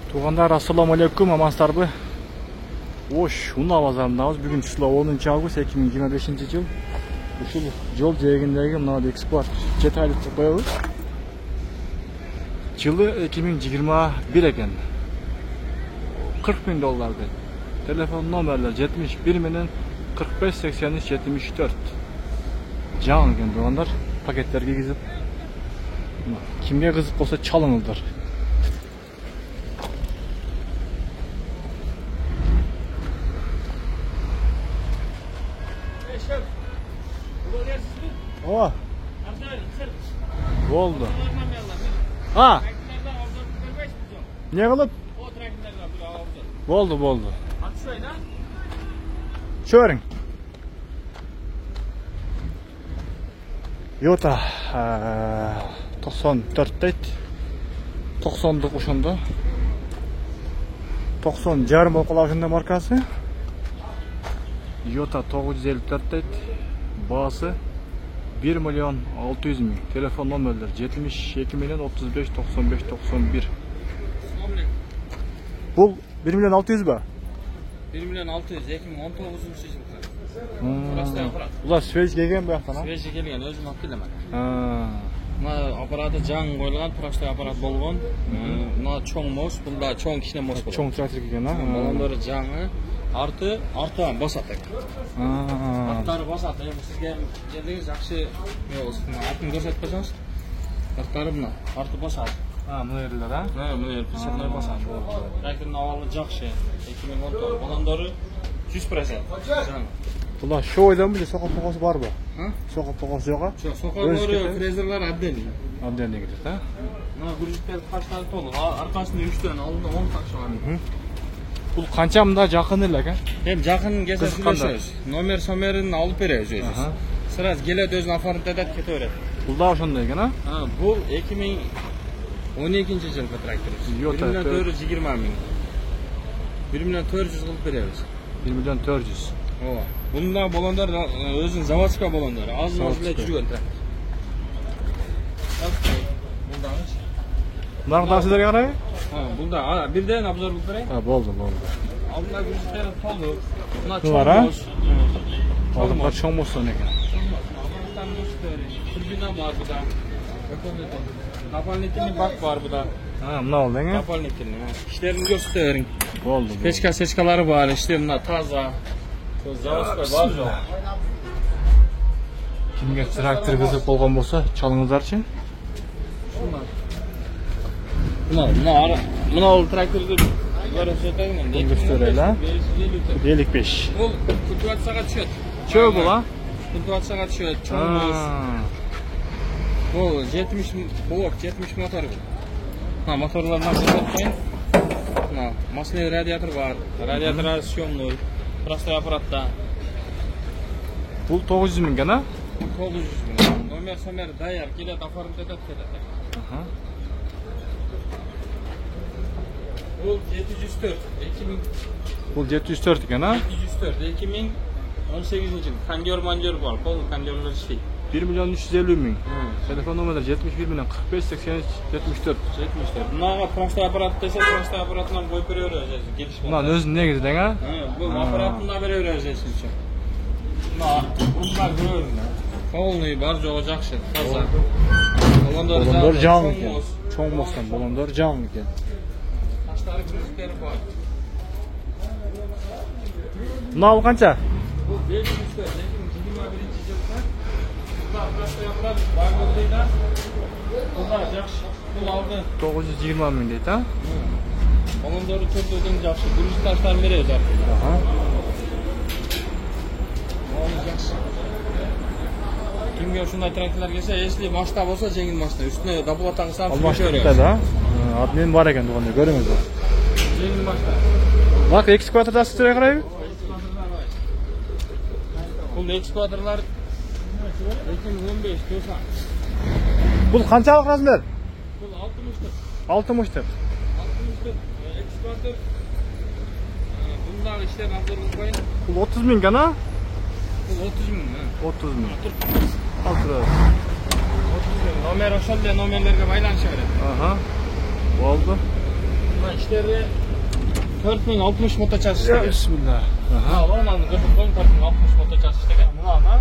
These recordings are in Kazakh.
Туғандар, ассаламу алейкум, амансыздарбы? Ош, Уна базарындабыз. Бүгүн число 10-август 2025 жыл. Ушул жол жээгиндеги мына экспорт жетайлык коебуз. Жылы 2021 экен. $40.000. Telefon номерлер 71 менен 45 83 74. Жаңы экен туғандар, пакеттер кийгизип. Кимге кызык болсо чалыңыздар. О, болды. Не кылып? Болды. Чөрүң. Йота 94 дейт. 90-дык ошондо. 90 жарым окула ошондой маркасы. Йота 954 дейт. Баасы 1.600.000. Telefon номерлер 72 менен 35 95 91. Бул 1.600.000 ба? 1.600.000 2019 жылы. Булар свежий келген буяктан, а? Свежий келген, өзүм алып келем. Мына аппараты жаңы коюлган, простой аппарат болгон. Мына чоң мош, бунда чоң кичине мош болот. Чоң трактор келген, а? Балондору жаңы. Артынан басат. Арттары басат. Сизге жердеги жакшы болсун. Артын көрсөтүп койсоңуз. Арттары мына, арты басат. Мына жерлер, а? Мына жер писатный басат. Трактордун абалы жакшы. 2010 балондору 100%. Жаңы. Булар шойдан беле сокоп покосу барбы? Сокоп покосу жок, а? Жок, сокоолору, фрезерлер абден. Абден келет, а? Мына грузиктер каштары толук. Аркасында 3төн алдында 10 такшыган. Бул канча мында жакын эле экен? Эми жакын келсе сүйлөшөбүз. Номерин алып беребиз өзүбүз. Сразу келет өзүн оформить этет, кете берет. Бул да ошондой экен, а? Бул 2012 жылкы трактор. 1.420.000. 1.400 кылып беребиз. 1.400.000. Ооба. Бунда балондор өзүнүн заводской балондор. Азыр эле жүргөн трактор. Нарда силерге карайбы? Бунда бирден обзор кылып берейин. Болду. Алдында грузиктер толду. Мына чоң. Алдында чоң болсун экен. Турбина бар буда. Дополнительный бак бар буда. Мына болду эң. Дополнительный. Иштерин көрсөтө бериң. Болду. Печка-сечкалары бар, иште мына таза. Заводской бар жок. Кимге трактор кызык болгон болсо, чалыңыздарчы. Мына ол тракторду көрсөтөйүн. Göstereyla. 55. Бул культивацияга түшөт. Чөө бул, а? Культивацияга түшөт. Чоң. Бул 70 блок, 70 мотор. Моторлардан көрсөтөйүн. Масляный радиатор бар. Радиатор съемный. Простой аппаратта. Бул 900.000 экен, а? 900.000. Номер даяр, келет, оформить этет, келет. Бул 704. 2000. Бул 704 экен, а? 704. 2018 жыл. Кондер бар. Кол кондерлер иштейт. 1.350.000. Telefon номерлер 71 менен 45 83 74. Мынага простой аппарат десе, простой аппаратынан коюп бере беребиз. Келиш болот. Мына өзүнүн негизи дең, а? Бул аппаратында бере беребиз үчүн. Мына көрүн. Полный бар жогу жакшы. Таза. Балондор жаңы экен. Чоң болсун, балондор жаңы экен. Таштары грузиктери бар. Мына ал канча? Бул 704. 2021 жылда. Простой аппарат бар болдойда. Бул жакшы. Бул алды 920.000 дейт, а? Балондору чөптөдөн жакшы. Груз таштарын беребиз артына. Кимге ушундай тракторлор келсе, если машина болсо, жеңил машина, үстүнө доплата кылсам, алмаштырып да. Админ бар экен туганда, көрүңүздөр. Жеңил машина. Бак, экскаваторда сиздерге карайбы? Бул экскаваторлор 2015 туса. Бул канчалык размер? Бул 60. 60. Экскаватор. Бунда иштерин абдырып коюн. Бул 30.000 экен, а? Бул 30.000. 30.000. Номер ошол эле номерлерге байланыша берет. Болду. Мына içkeri 4060 motoças Ya işlеген. bismillah. Ha, Rona'nın 4060 motoças işlеген. Muna ama.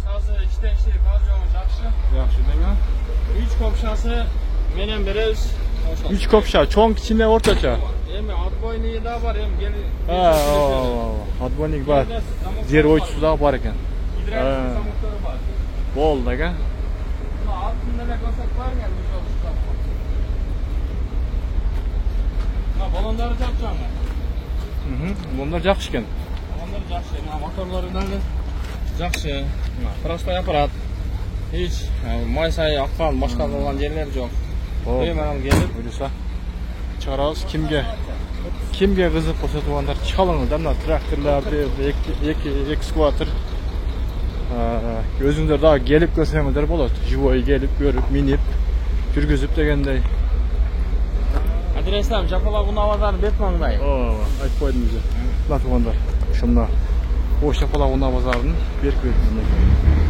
Sazı içten şey var joğu жақсы. Yaxşı deme. 3 kopşası menen berez. 3 kopşa, çoğun içinde ortaça. Эми отбойный да бар, эми кели. Adbonik var. Zer oyçusu da var eken. Гидравлик замоктары бар. Boldu eken. Мына алтында эле көрсөтүп барыңар, ошол штаб. Мына балондары жапчаңы. Bunlar жақсы кен. Балондары жакшы, мына моторлору дагы жакшы. Мына простой аппарат. Hiç май сай аккан, башка болгон жерлер жок. Bemalol kelip, Buyursa çıkarağız. Kimge kızıp olsa tuğanlar çıkalım da mı? Traktörlerde, ekskavator. Gözünde daha gelip göstermeler bolat. Jivoyu gelip görüp minip жүргүзүп дегендей. Adreslerim Japala bunu avazarını betmangday. Айтып койдум өзү. Мына туғандар. Ушунда. Ош Жапала Уна базарынын берип бердим.